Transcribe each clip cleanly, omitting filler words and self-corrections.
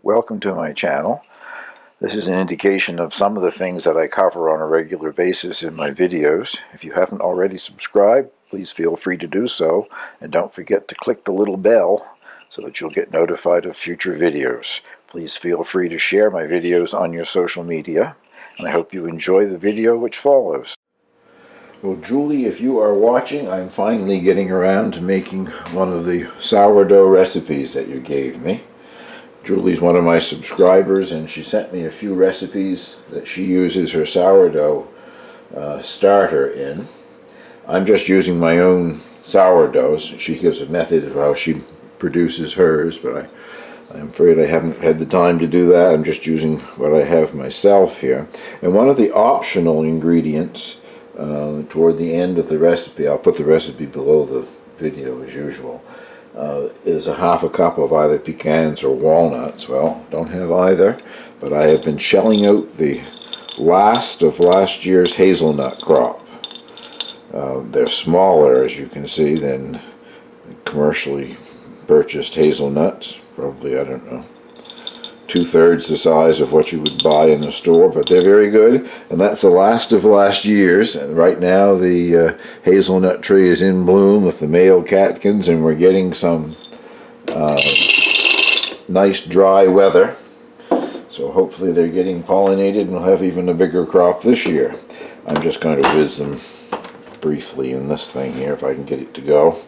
Welcome to my channel. This is an indication of some of the things that I cover on a regular basis in my videos. If you haven't already subscribed, please feel free to do so, and don't forget to click the little bell so that you'll get notified of future videos. Please feel free to share my videos on your social media, and I hope you enjoy the video which follows. Well, Julie, if you are watching, I'm finally getting around to making one of the sourdough recipes that you gave me. Julie's one of my subscribers, and she sent me a few recipes that she uses her sourdough starter in. I'm just using my own sourdoughs. She gives a method of how she produces hers, but I'm afraid I haven't had the time to do that. I'm just using what I have myself here. And one of the optional ingredients toward the end of the recipe, I'll put the recipe below the video as usual, is a half a cup of either pecans or walnuts. Well, don't have either, but I have been shelling out the last of last year's hazelnut crop. They're smaller, as you can see, than commercially purchased hazelnuts. Probably, I don't know, 2/3 the size of what you would buy in the store, but they're very good, and that's the last of last year's. And right now the hazelnut tree is in bloom with the male catkins, and we're getting some nice dry weather, so hopefully they're getting pollinated and we'll have even a bigger crop this year. I'm just going to whiz them briefly in this thing here if I can get it to go.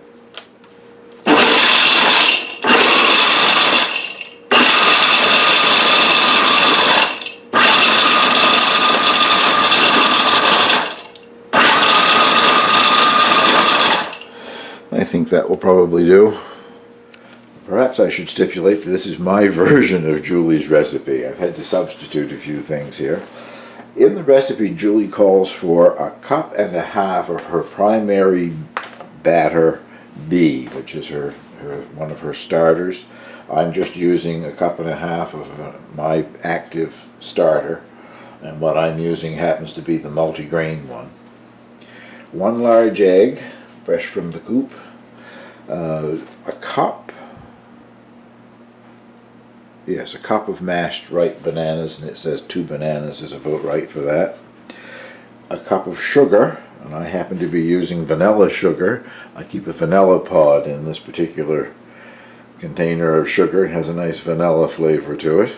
I think that will probably do. Perhaps I should stipulate that this is my version of Julie's recipe. I've had to substitute a few things here. In the recipe, Julie calls for 1.5 cups of her primary batter B, which is one of her starters. I'm just using 1.5 cups of my active starter, and what I'm using happens to be the multigrain one. 1 large egg, fresh from the coop. A cup of mashed ripe bananas, and it says 2 bananas is about right for that. A cup of sugar, and I happen to be using vanilla sugar. I keep a vanilla pod in this particular container of sugar. It has a nice vanilla flavor to it.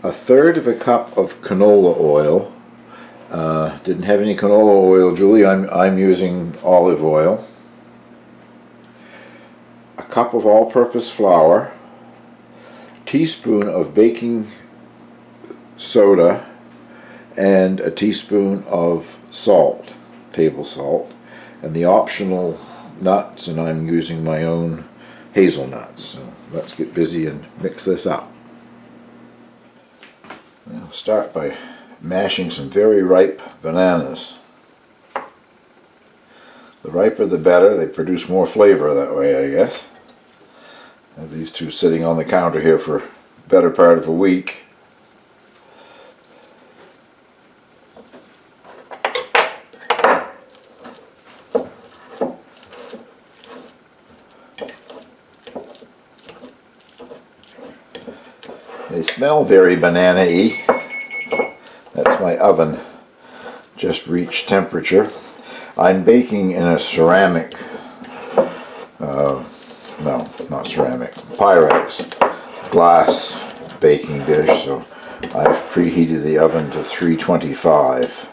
1/3 cup of canola oil. Didn't have any canola oil, Julie. I'm using olive oil. A cup of all-purpose flour, teaspoon of baking soda, and a teaspoon of salt, table salt, and the optional nuts, and I'm using my own hazelnuts. So let's get busy and mix this up. I'll start by mashing some very ripe bananas. The riper the better. They produce more flavor that way, I guess. I have these two sitting on the counter here for the better part of a week. They smell very banana-y. That's my oven. Just reached temperature. I'm baking in a ceramic, no, not ceramic, Pyrex glass baking dish, so I've preheated the oven to 325.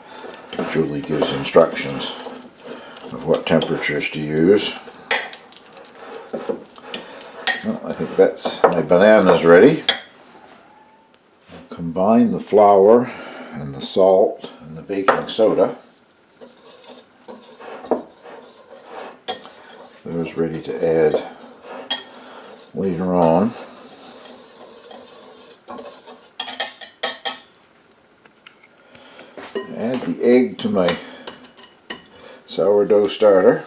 Julie gives instructions of what temperatures to use. Well, I think that's my bananas ready. I'll combine the flour and the salt and the baking soda. Those ready to add later on. Add the egg to my sourdough starter.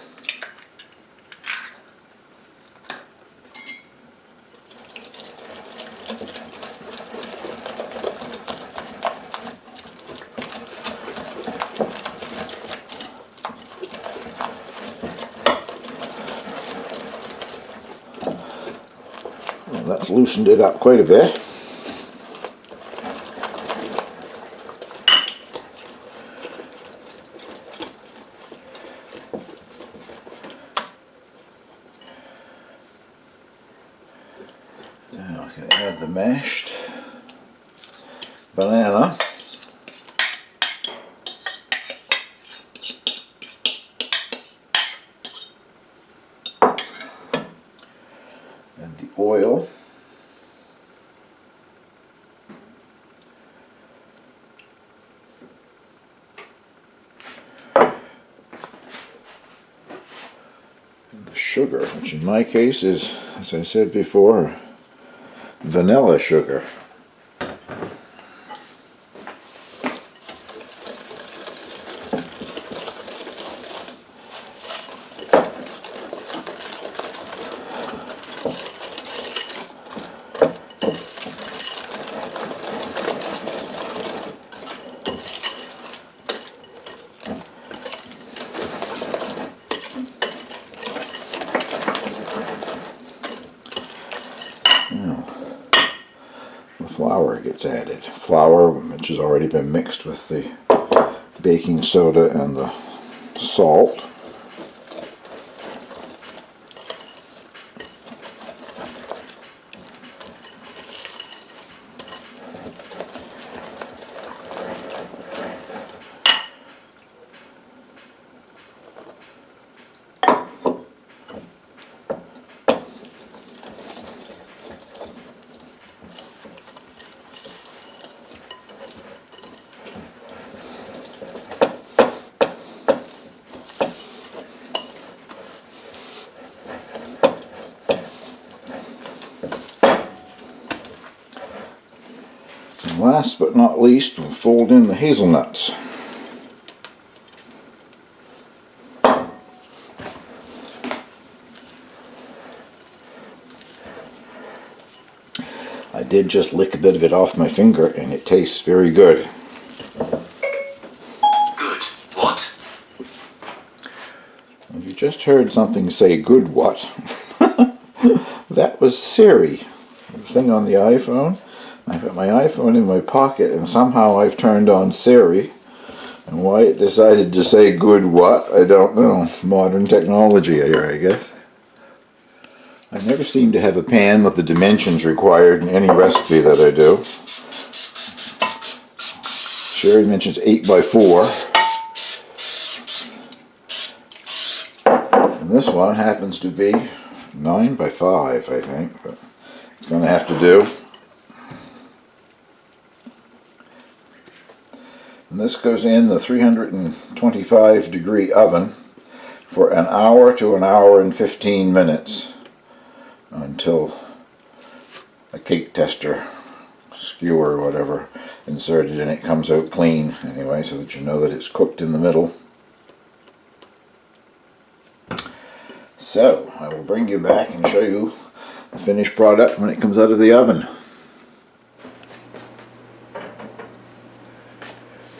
Well, that's loosened it up quite a bit. Now I can add the mashed banana. And the oil. And the sugar, which in my case is, as I said before, vanilla sugar. Now, the flour gets added. Flour, which has already been mixed with the baking soda and the salt. And last but not least, we'll fold in the hazelnuts. I did just lick a bit of it off my finger and it tastes very good. Good what? Well, you just heard something say good what? That was Siri, the thing on the iPhone. I've got my iPhone in my pocket and somehow I've turned on Siri. And why it decided to say good what, I don't know. Modern technology here, I guess. I never seem to have a pan with the dimensions required in any recipe that I do. Sherry mentions 8 by 4. And this one happens to be 9 by 5, I think. But it's going to have to do. And this goes in the 325 degree oven for an hour to an hour and 15 minutes until a cake tester, skewer or whatever, inserted and it comes out clean anyway, so that you know that it's cooked in the middle. So I will bring you back and show you the finished product when it comes out of the oven.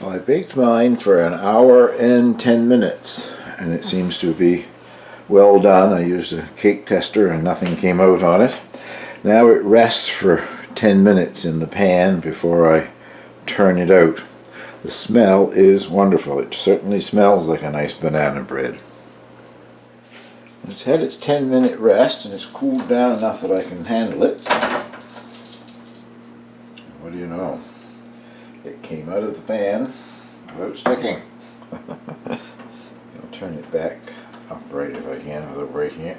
Well, I baked mine for an hour and 10 minutes and it seems to be well done. I used a cake tester and nothing came out on it. Now it rests for 10 minutes in the pan before I turn it out. The smell is wonderful. It certainly smells like a nice banana bread. It's had its 10-minute rest and it's cooled down enough that I can handle it. What do you know? It came out of the pan without sticking. I'll turn it back upright if I can without breaking it.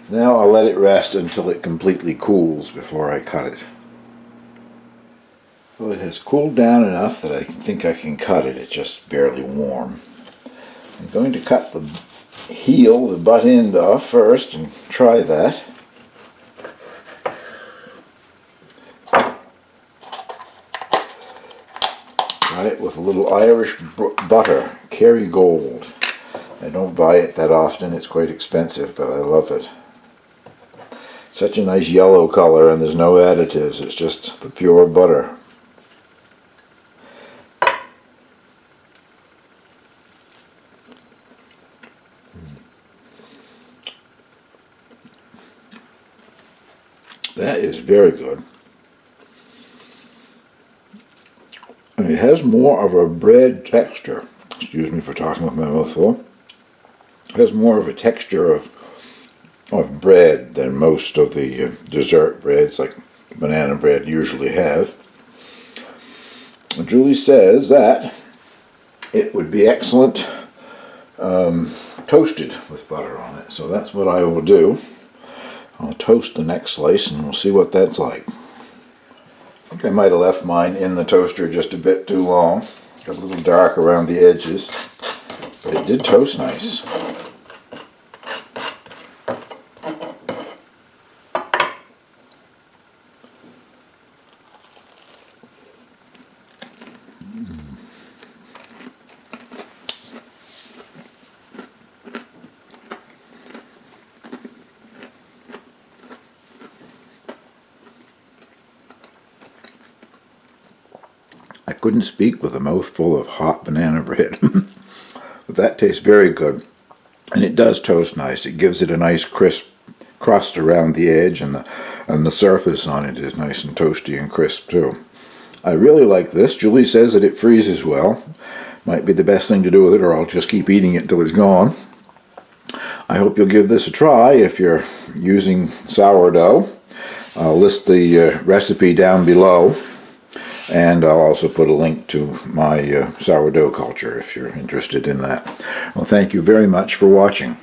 Now I'll let it rest until it completely cools before I cut it. Well, it has cooled down enough that I think I can cut it. It's just barely warm. I'm going to cut the heel, the butt end off first and try that. Try it with a little Irish butter, Kerrygold. I don't buy it that often, it's quite expensive, but I love it. Such a nice yellow color and there's no additives, it's just the pure butter. That is very good. And it has more of a bread texture. Excuse me for talking with my mouth full. It has more of a texture of of bread than most of the dessert breads like banana bread usually have. Julie says that it would be excellent toasted with butter on it. So that's what I will do. I'll toast the next slice and we'll see what that's like. I think I might have left mine in the toaster just a bit too long. Got a little dark around the edges, but it did toast nice. I couldn't speak with a mouthful of hot banana bread. But that tastes very good. And it does toast nice. It gives it a nice crisp crust around the edge, and the surface on it is nice and toasty and crisp too. I really like this. Julie says that it freezes well. Might be the best thing to do with it, or I'll just keep eating it till it's gone. I hope you'll give this a try if you're using sourdough. I'll list the recipe down below. And I'll also put a link to my sourdough culture if you're interested in that. Well, thank you very much for watching.